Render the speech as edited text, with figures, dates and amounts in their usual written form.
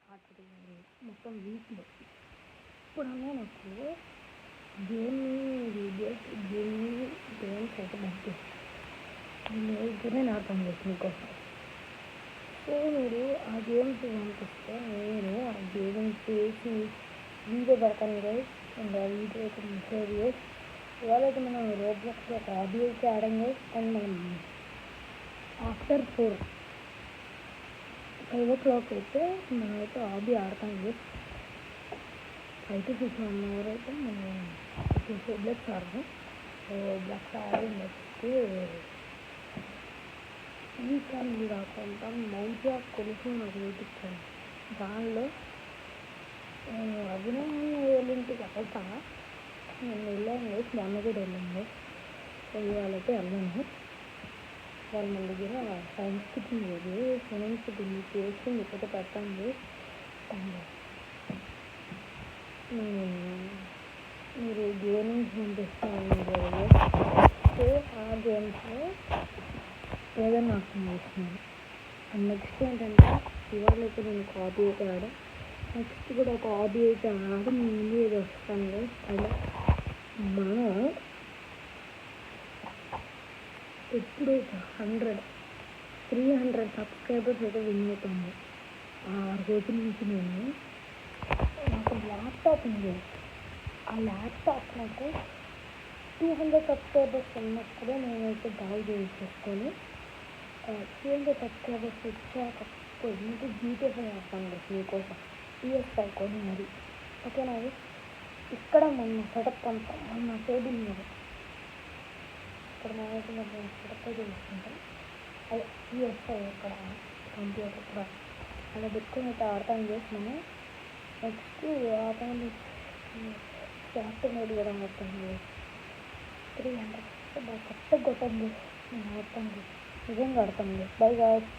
Saturday మొత్తం వీక్లో ఇప్పుడన్నా నాకు గేమ్స్ అయితే మంచి నేను అర్థం చేసి మీకోసం. సో మీరు ఆ గేమ్స్ పంపిస్తే నేను ఆ గేమ్స్ చేసి వీడియో పెడతాను గైస్. అండ్ ఆ వీడియో అయితే నేను షేర్ చేసి ఇవాళ అయితే మనం రోబ్లాక్స్లో ఒక హాబీ అయితే ఆడాం గైస్. అండ్ మనం ఆఫ్టర్ 5 o'clock అయితే మనమైతే హాబీ ఆడతాం గైస్. 5 to 6 1 hour అయితే మనం రోబ్లాక్స్ ఆడతాం. రోబ్లాక్స్ ఆడి నెక్స్ట్ ఈ ఛానల్ కాకుండా మంచిగా కొలుసు నాకు చూపించాను. దానిలో నేను అభినవ్ వాళ్ళింటికి వెళ్తాను. నేను వెళ్ళాను గైస్, మొన్న కూడా వెళ్ళాను. సో ఇవాళైతే వెళ్ళాను. వాళ్ళు మన దగ్గర సైన్స్ కిట్ లేదు. సైన్స్ కిట్ చేసి మీకైతే పెడతాను. మీరు గేమింగ్స్ పంపిస్తాను. సో ఆ గేమ్స్లో ఏదైనా అర్థం చేస్తున్నాను. అండ్ నెక్స్ట్ ఏంటంటే ఇవాళ అయితే నేను ఒక హాబీ అయితే ఆడా. నెక్స్ట్ కూడా ఒక హాబీ అయితే ఆడి నేను ముందు ఏది వస్తాను. అలా మనం ఎప్పుడైతే 300 సబ్స్క్రైబర్స్ అయితే విన్ అవుతాము. ఆ రోజు నుంచి నాకు ల్యాప్టాప్ ఉంది. ఆ ల్యాప్టాప్ నాకు 200 సబ్స్క్రైబర్స్ ఉన్నప్పుడే నేనైతే బాగా చేసుకొని 200 సబ్స్క్రైబర్స్ వచ్చాక కొద్దిగా జీటీఎఫ్ ఆడతాను మీకోసం. PS5 కొని మరి ఓకేనా. ఇక్కడ మొన్న సెటప్ అంతా మొన్న టేబుల్ మీద ఇక్కడ మేమైతే మొన్న సెటప్ అయితే తీసుకుంటాం. అదే PS5 ఇక్కడ కంప్యూటర్ కూడా అలా పెట్టుకుని అయితే ఆడతాను చేసినాము. నెక్స్ట్ ఆటోని క్యాప్టెన్ ఐడి కూడా ఆడతాను. 300 బాగా కరెక్ట్గా కొట్టండి. నేను ఆడతాను, నిజంగా ఆడతాను. By guys.